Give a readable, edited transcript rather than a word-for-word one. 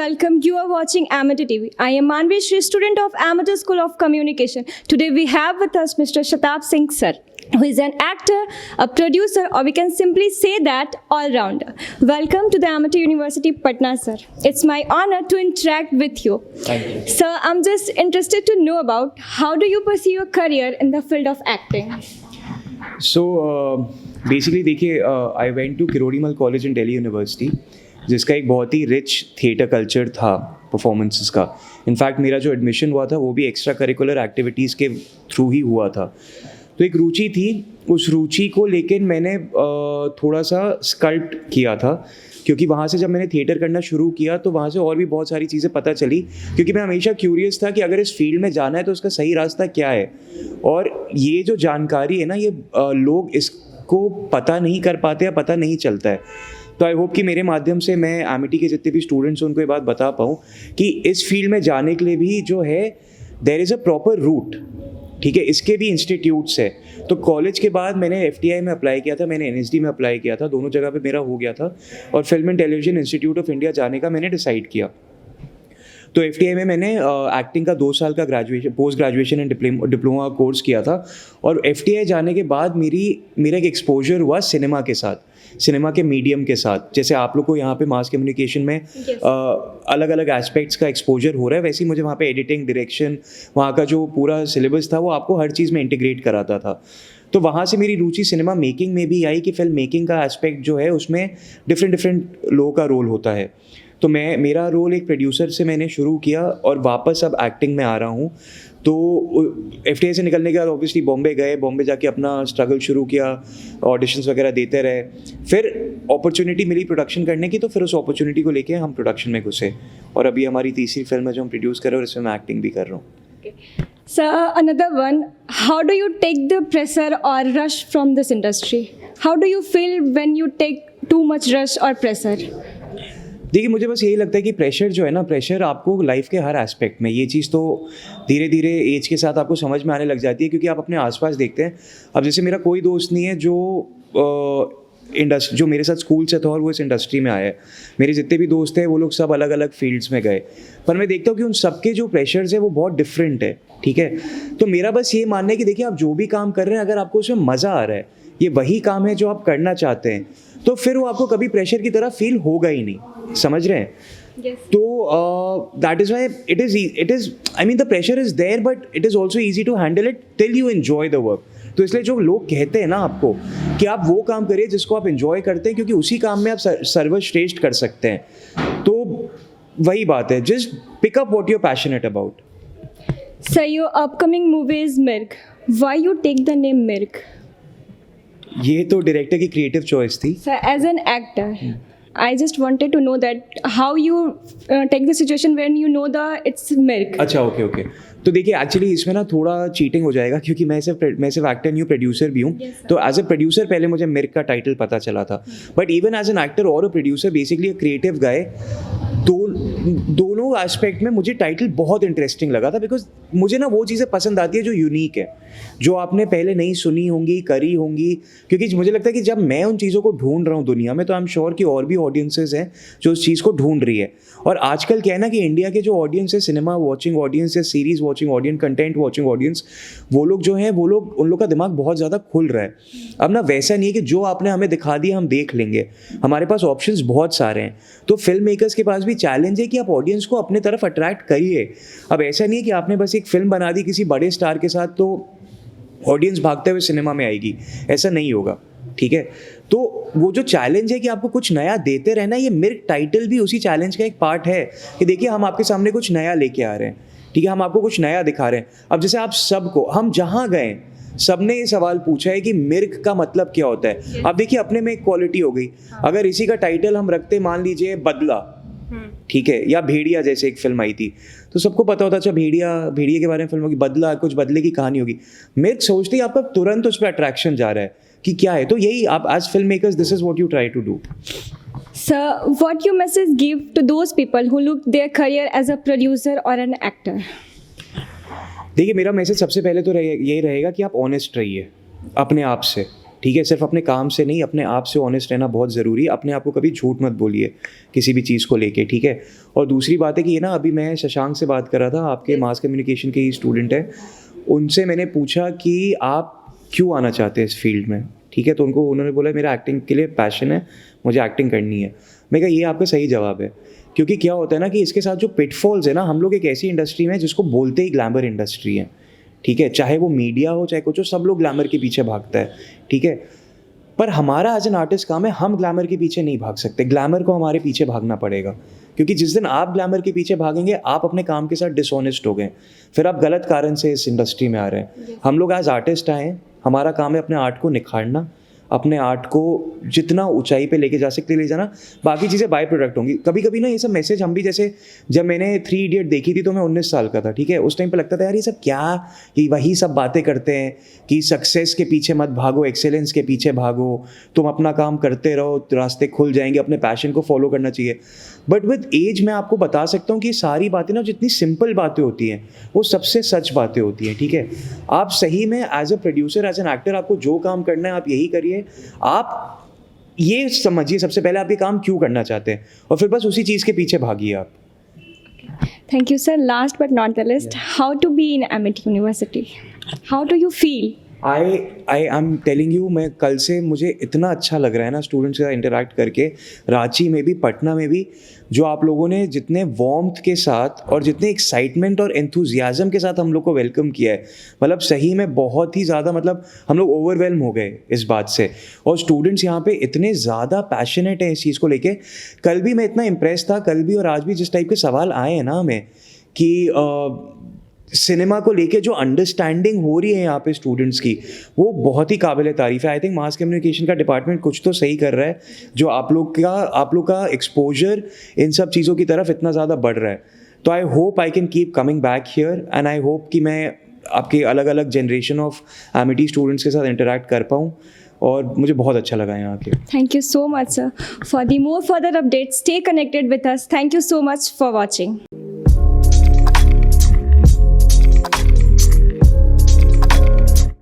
welcome. You are watching Amateur TV. I am Manvi Shri, student of Amateur School of Communication. Today we have with us Mr. Shatab Singh sir, who is an actor, a producer, or we can simply say that all-rounder. Welcome to the Amateur University, Patna, sir. It's my honor to interact with you. Thank you. Sir, I'm just interested to know about how do you pursue your career in the field of acting? So basically देखिए I went to Kirodimal College in Delhi University, जिसका एक बहुत ही rich theatre culture था performances का. In fact मेरा जो admission हुआ था वो भी एक्स्ट्रा करिकुलर एक्टिविटीज़ के थ्रू ही हुआ था. तो एक रुचि थी, उस रुचि को लेकर मैंने थोड़ा सा स्कल्प्ट किया था, क्योंकि वहाँ से जब मैंने थिएटर करना शुरू किया तो वहाँ से और भी बहुत सारी चीज़ें पता चली, क्योंकि मैं हमेशा क्यूरियस था कि अगर इस फील्ड में जाना है तो उसका सही रास्ता क्या है. और ये जो जानकारी है ना, ये लोग इसको पता नहीं कर पाते या पता नहीं चलता है. तो आई होप कि मेरे माध्यम से मैं एमिटी के जितने भी स्टूडेंट्स हैं उनको ये बात बता पाऊँ कि इस फील्ड में जाने के लिए भी जो है there is a proper route. ठीक है, इसके भी इंस्टीट्यूट्स है. तो कॉलेज के बाद मैंने FTI में अप्लाई किया था, मैंने NSD में अप्लाई किया था, दोनों जगह पे मेरा हो गया था. और film and television institute of India जाने का मैंने डिसाइड किया. तो FTI में मैंने एक्टिंग का 2 साल का graduation, post graduation and diploma course किया था. और FTI जाने के बाद मेरा एक एक्सपोजर हुआ सिनेमा के साथ, सिनेमा के मीडियम के साथ. जैसे आप लोग को यहाँ पे मास कम्युनिकेशन में अलग अलग एस्पेक्ट्स का एक्सपोजर हो रहा है, वैसे ही मुझे वहाँ पे एडिटिंग, डायरेक्शन, वहाँ का जो पूरा सिलेबस था वो आपको हर चीज़ में इंटीग्रेट कराता था. तो वहाँ से मेरी रुचि सिनेमा मेकिंग में भी आई कि फिल्म मेकिंग का एस्पेक्ट जो है उसमें डिफरेंट लोगों का रोल होता है. तो मेरा रोल एक प्रोड्यूसर से मैंने शुरू किया और वापस अब एक्टिंग में आ रहा हूँ. तो FTI से निकलने के बाद ऑब्वियसली बॉम्बे गए, बॉम्बे जाके अपना स्ट्रगल शुरू किया, ऑडिशंस वगैरह देते रहे. फिर अपॉर्चुनिटी मिली प्रोडक्शन करने की, तो फिर उस अपॉर्चुनिटी को लेके हम प्रोडक्शन में घुसे. और अभी हमारी तीसरी फिल्म है जो हम प्रोड्यूस कर रहे हैं और इसमें मैं एक्टिंग भी कर रहा हूँ. Sir, another one, how do you take the pressure or rush from this industry? How do you feel when you take too much rush or pressure? देखिए, मुझे बस यही लगता है कि प्रेशर जो है ना, प्रेशर आपको लाइफ के हर एस्पेक्ट में, ये चीज़ तो धीरे धीरे एज के साथ आपको समझ में आने लग जाती है, क्योंकि आप अपने आसपास देखते हैं. अब जैसे मेरा कोई दोस्त नहीं है जो मेरे साथ स्कूल से था और वो इस इंडस्ट्री में आया है. मेरे जितने भी दोस्त हैं वो लोग सब अलग अलग फील्ड्स में गए, पर मैं देखता हूँ कि उन सबके जो प्रेशर्स है वो बहुत डिफरेंट है. ठीक है, तो मेरा बस ये मानना है कि देखिए, आप जो भी काम कर रहे हैं, अगर आपको उसमें मज़ा आ रहा है, ये वही काम है जो आप करना चाहते हैं, तो फिर वो आपको कभी प्रेशर की तरह फील होगा ही नहीं. समझ रहे हैं? Yes. तो that is why it is I mean the pressure is there, but it is also easy to handle it till you enjoy the work. तो इसलिए जो लोग कहते हैं ना आपको कि आप वो काम करिए जिसको आप एंजॉय करते हैं, क्योंकि उसी काम में आप सर्वश्रेष्ठ कर सकते हैं. तो वही बात है, just pick up what you are passionate about. Sir, your upcoming movie is Mirk. Why you take the name Mirk? ये तो डायरेक्टर की क्रिएटिव चॉइस थी. Sir, as an actor, I just wanted to know that how you take the situation when you know it's Mirk. अच्छा, okay. तो देखिए, actually इसमें ना थोड़ा चीटिंग हो जाएगा, क्योंकि मैं सिर्फ एक्टर नहीं हूँ, प्रोड्यूसर भी हूँ. तो एज ए प्रोड्यूसर पहले मुझे मिर्क का टाइटल पता चला था, but even as an actor और a producer, basically a creative guy, दोनों एस्पेक्ट में मुझे टाइटल बहुत इंटरेस्टिंग लगा था. बिकॉज मुझे ना वो चीज़ें पसंद आती है जो यूनिक है, जो आपने पहले नहीं सुनी होंगी, करी होंगी. क्योंकि मुझे लगता है कि जब मैं उन चीज़ों को ढूंढ रहा हूँ दुनिया में, तो आई एम श्योर कि और भी ऑडियंसेस हैं जो उस चीज़ को ढूंढ रही है. और आजकल क्या है ना कि इंडिया के जो ऑडियंस है, सिनेमा वॉचिंग ऑडियंस या series watching audience, content watching audience, वो लोग जो हैं, उन लोग का दिमाग बहुत ज़्यादा खुल रहा है. अब ना वैसा नहीं है कि जो आपने हमें दिखा दिया हम देख लेंगे. हमारे पास ऑप्शंस बहुत सारे हैं. तो फिल्म मेकर्स के पास भी चैलेंज है कि आप ऑडियंस को अपने तरफ अट्रैक्ट करिए. अब ऐसा नहीं है कि आपने बस एक फिल्म बना दी किसी बड़े स्टार के साथ तो ऑडियंस भागते हुए सिनेमा में आएगी, ऐसा नहीं होगा. ठीक है, तो वो जो चैलेंज है कि आपको कुछ नया देते रहना, ये मिर्क टाइटल भी उसी चैलेंज का एक पार्ट है कि देखिए, हम आपके सामने कुछ नया लेके आ रहे हैं. ठीक है, हम आपको कुछ नया दिखा रहे हैं. अब जैसे आप सबको, हम जहाँ गए सबने ये सवाल पूछा है कि मिर्क का मतलब क्या होता है. अब देखिए, अपने में एक क्वालिटी हो गई. अगर इसी का टाइटल हम रखते, मान लीजिए बदला, ठीक है, या भेड़िया जैसे एक फिल्म आई थी, तो सबको पता होता अच्छा भेड़िया के बारे में फिल्म होगी, बदला, कुछ बदले की कहानी होगी. मिर्क सोचते ही आपका तुरंत उस पर अट्रैक्शन जा रहा है कि क्या है. तो यही आप as film makers, this is what you try to do. Sir, what you message give to those people who look their career as a producer or an actor? देखिए, मेरा मैसेज सबसे पहले तो यही रहेगा कि आप ऑनेस्ट रहिए अपने आप से. ठीक है, सिर्फ अपने काम से नहीं, अपने आप से ऑनेस्ट रहना बहुत ज़रूरी है। अपने आप को कभी झूठ मत बोलिए किसी भी चीज़ को लेके, ठीक है। और दूसरी बात है कि ये ना, अभी मैं शशांक से बात कर रहा था, आपके मास कम्युनिकेशन के ही स्टूडेंट है, उनसे मैंने पूछा कि आप क्यों आना चाहते हैं इस फील्ड में, ठीक है। तो उन्होंने बोला मेरा एक्टिंग के लिए पैशन है, मुझे एक्टिंग करनी है। मैं कहा ये आपका सही जवाब है, क्योंकि क्या होता है ना कि इसके साथ जो पिटफॉल्स है ना, हम लोग एक ऐसी इंडस्ट्री में जिसको बोलते ही ग्लैमर इंडस्ट्री है, ठीक है। चाहे वो मीडिया हो चाहे कुछ हो, सब लोग ग्लैमर के पीछे भागता है, ठीक है। पर हमारा एज एन आर्टिस्ट काम है, हम ग्लैमर के पीछे नहीं भाग सकते, ग्लैमर को हमारे पीछे भागना पड़ेगा। क्योंकि जिस दिन आप ग्लैमर के पीछे भागेंगे, आप अपने काम के साथ डिसऑनेस्ट हो गए, फिर आप गलत कारण से इस इंडस्ट्री में आ रहे हैं। हम लोग एज आर्टिस्ट आए हैं, हमारा काम है अपने आर्ट को निखारना, अपने आर्ट को जितना ऊंचाई पे लेके जा सकते ले जाना, बाकी चीज़ें बाय प्रोडक्ट होंगी। कभी कभी ना ये सब मैसेज हम भी, जैसे जब मैंने 3 इडियट देखी थी तो मैं 19 साल का था, ठीक है। उस टाइम पे लगता था यार ये सब क्या, ये वही सब बातें करते हैं कि सक्सेस के पीछे मत भागो, एक्सेलेंस के पीछे भागो, तुम अपना काम करते रहो, रास्ते खुल जाएंगे, अपने पैशन को फॉलो करना चाहिए। बट विद एज मैं आपको बता सकता हूँ कि सारी बातें ना, जितनी सिंपल बातें होती हैं वो सबसे सच बातें होती हैं, ठीक है। आप सही में as a producer, as an actor, आपको जो काम करना है आप यही करिए। आप ये समझिए सबसे पहले आप ये काम क्यों करना चाहते हैं, और फिर बस उसी चीज़ के पीछे भागिए आप। Thank you, sir. Last but not the least, how to be in Amity University? How do you feel? I am telling you, मैं कल से मुझे इतना अच्छा लग रहा है ना स्टूडेंट्स के साथ इंटरेक्ट करके, रांची में भी, पटना में भी, जो आप लोगों ने जितने वार्मथ के साथ और जितने एक्साइटमेंट और एंथुजियाज्म के साथ हम लोग को वेलकम किया है, मतलब सही में बहुत ही ज़्यादा, मतलब हम लोग ओवरवेल्म हो गए इस बात से। और स्टूडेंट्स यहाँ पे इतने ज़्यादा पैशनेट हैं इस चीज़ को लेके। कल भी मैं इतना इम्प्रेस था, कल भी और आज भी, जिस टाइप के सवाल आए हैं ना हमें कि सिनेमा को लेके जो अंडरस्टैंडिंग हो रही है यहाँ पे स्टूडेंट्स की, वो बहुत ही काबिल तारीफ़ है। आई थिंक मास कम्युनिकेशन का डिपार्टमेंट कुछ तो सही कर रहा है, जो आप लोग का एक्सपोजर इन सब चीज़ों की तरफ इतना ज़्यादा बढ़ रहा है। तो I hope I can keep coming back here, and I hope कि मैं आपके अलग अलग जनरेशन ऑफ एमिटी स्टूडेंट्स के साथ इंटरेक्ट कर पाऊँ, और मुझे बहुत अच्छा लगा यहाँ के। Thank you so much, sir. For the more further updates, stay connected with us. Thank you so much for watching.